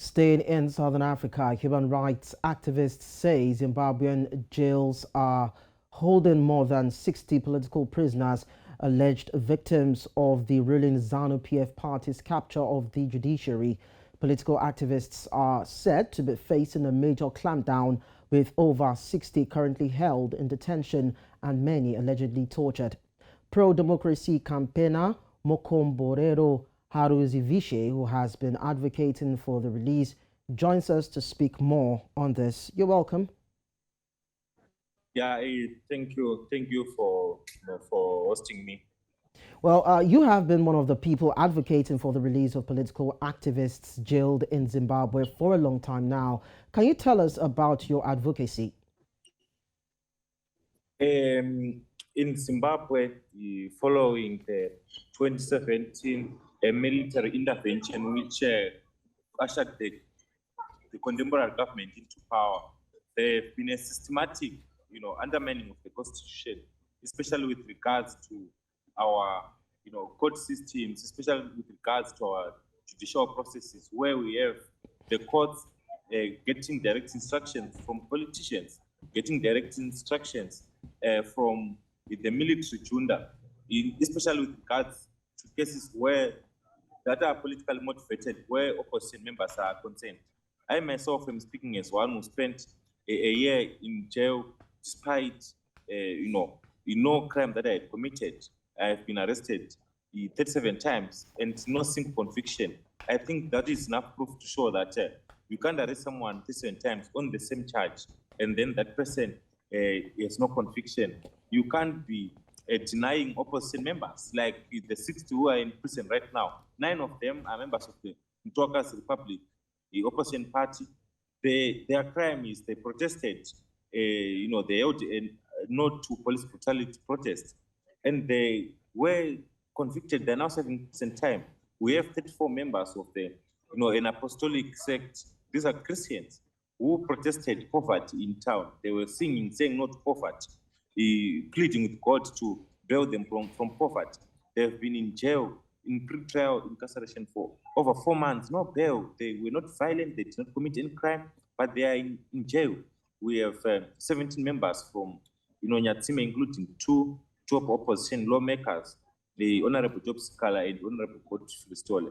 Staying in Southern Africa, human rights activists say Zimbabwean jails are holding more than 60 political prisoners, alleged victims of the ruling ZANU-PF party's capture of the judiciary. Political activists are said to be facing a major clampdown, with over 60 currently held in detention and many allegedly tortured. Pro-democracy campaigner Mokomborero Haruzivishe, who has been advocating for the release, joins us to speak more on this. You're welcome. Yeah, thank you for hosting me. Well, you have been one of the people advocating for the release of political activists jailed in Zimbabwe for a long time now. Can you tell us about your advocacy? In Zimbabwe, following the 2017 military intervention, which ushered the contemporary government into power, there have been a systematic, undermining of the constitution, especially with regards to our, court systems, especially with regards to our judicial processes, where we have the courts getting direct instructions from politicians, getting direct instructions from the military junta, especially with regards to cases where that are politically motivated, where opposition members are concerned. I myself am speaking as one who spent a year in jail despite, no crime that I had committed. I have been arrested 37 times and no single conviction. I think that is enough proof to show that you can't arrest someone 37 times on the same charge and then that person has no conviction. You can't be denying opposition members, like the 60 who are in prison right now. 9 of them are members of the Mtwaka's Republic, the opposition party. Their crime is they protested, they held a no to police brutality protest, and they were convicted. They're now serving time. We have 34 members of the, an apostolic sect. These are Christians who protested poverty in town. They were singing, saying no to poverty, pleading with God to bail them from poverty. They have been in jail, in pre-trial incarceration for over 4 months, no bail. They were not violent, they did not commit any crime, but they are in jail. We have 17 members from, Nyatsime, including two top opposition lawmakers, the Honorable Job Scala and Honorable Godfrey Stole.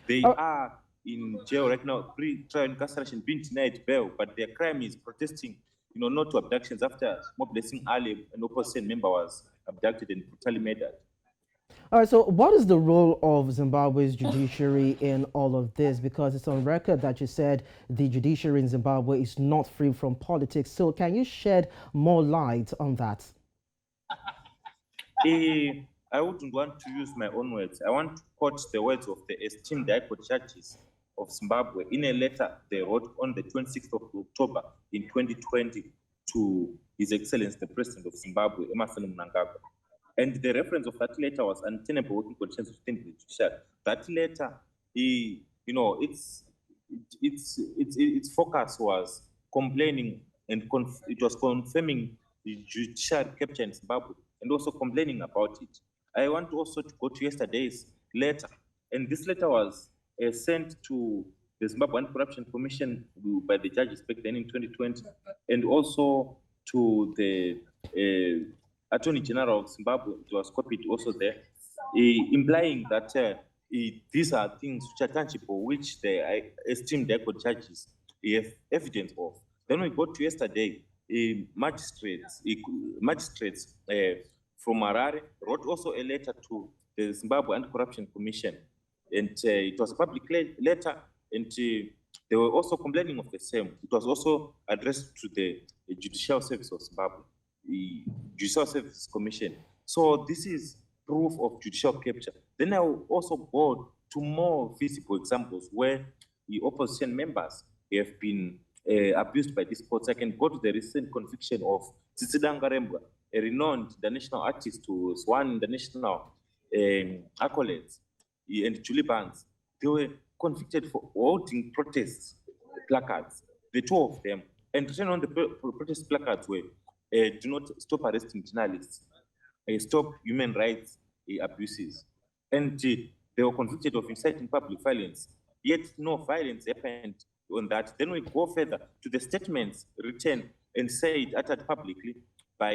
They are in jail right now, pre-trial incarceration, being denied bail, but their crime is protesting, not to abductions after Mob Blessing Ali, an opposition member, was abducted and brutally murdered. All right, so what is the role of Zimbabwe's judiciary in all of this? Because it's on record that you said the judiciary in Zimbabwe is not free from politics. So can you shed more light on that? I wouldn't want to use my own words. I want to quote the words of the esteemed High Court judges of Zimbabwe in a letter they wrote on the 26th of October in 2020 to His Excellency the President of Zimbabwe, Emmerson Mnangagwa. And the reference of that letter was untenable working conditions within the judiciary. That letter, its focus was complaining and it was confirming the judiciary capture in Zimbabwe and also complaining about it. I want also to go to yesterday's letter, and this letter was sent to the Zimbabwe Anti-Corruption Commission by the judges back then in 2020, and also to the Attorney General of Zimbabwe. It was copied also there, implying that these are things which are tangible, which the esteemed High Court judges have evidence of. Then we go to yesterday, magistrates from Harare wrote also a letter to the Zimbabwe Anti-Corruption Commission, and it was a public letter, and they were also complaining of the same. It was also addressed to the Judicial Service of Zimbabwe, the Judicial Service Commission. So this is proof of judicial capture. Then I will also go to more visible examples where the opposition members have been abused by these courts. I can go to the recent conviction of Tsitsidanga Rembwa, a renowned international artist who has won international accolades, and Julie Barnes. They were convicted for holding protest placards, the 2 of them, and written on the protest placards were, do not stop arresting journalists, stop human rights abuses. And they were convicted of inciting public violence. yet no violence happened on that. Then we go further to the statements written and said, uttered publicly by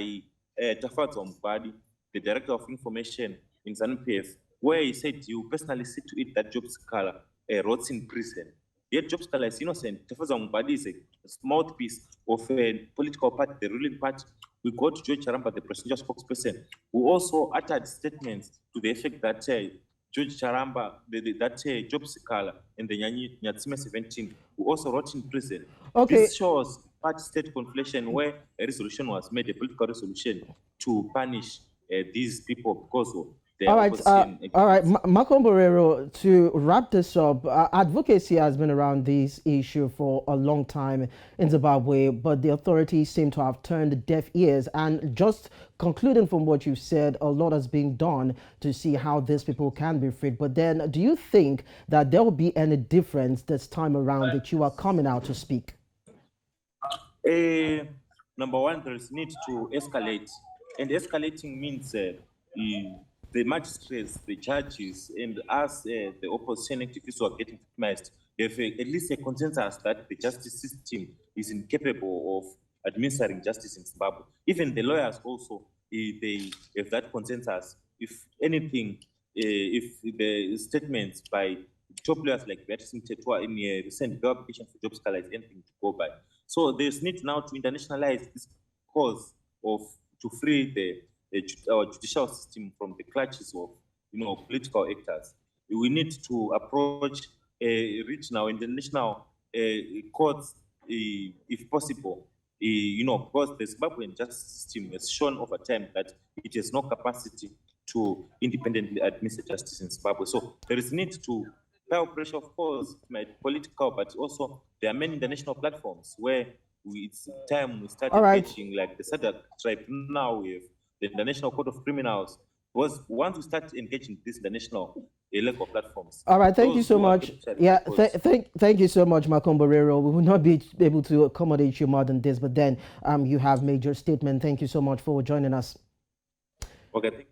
Tafadzo Mbadi, the Director of Information in ZANU-PF, where he said you personally see to it that Job Sikala rots in prison. Yet Job Sikala is innocent. Tafadzo Mbadi is a mouthpiece of a political party, the ruling party. We got George Charamba, the presidential spokesperson, who also uttered statements to the effect that George Charamba, that Job Sikala and the Nyatsime 17, who also rot in prison. Okay. This shows party-state conflation where a resolution was made, a political resolution to punish these people because of their opposition. All right, Malcolm Borrero, to wrap this up, advocacy has been around this issue for a long time in Zimbabwe, but the authorities seem to have turned deaf ears. And just concluding from what you said, a lot has been done to see how these people can be freed. But then, do you think that there will be any difference this time around that you are coming out to speak? Number one, there is need to escalate, and escalating means the magistrates, the judges, and us, the opposition activists who are getting victimized, have at least a consensus that the justice system is incapable of administering justice in Zimbabwe. Even the lawyers also, they have that consensus. If anything, if the statements by top lawyers like Beatrice Mtetwa in a recent bail application for Job Sikala is anything to go by. So there's need now to internationalize this cause to free our judicial system from the clutches of political actors. We need to approach regional and international courts if possible. Because the Zimbabwean justice system has shown over time that it has no capacity to independently administer justice in Zimbabwe. So there is need to power pressure, of course, political, but also there are many international platforms where it's time we start engaging, like the SADC tribunal with the International Court of Criminals. Was once we start engaging these international legal platforms. All right, thank you so much. Yeah, thank you so much, Malcolm Borrero. We will not be able to accommodate you more than this, but then you have made your statement. Thank you so much for joining us. Okay.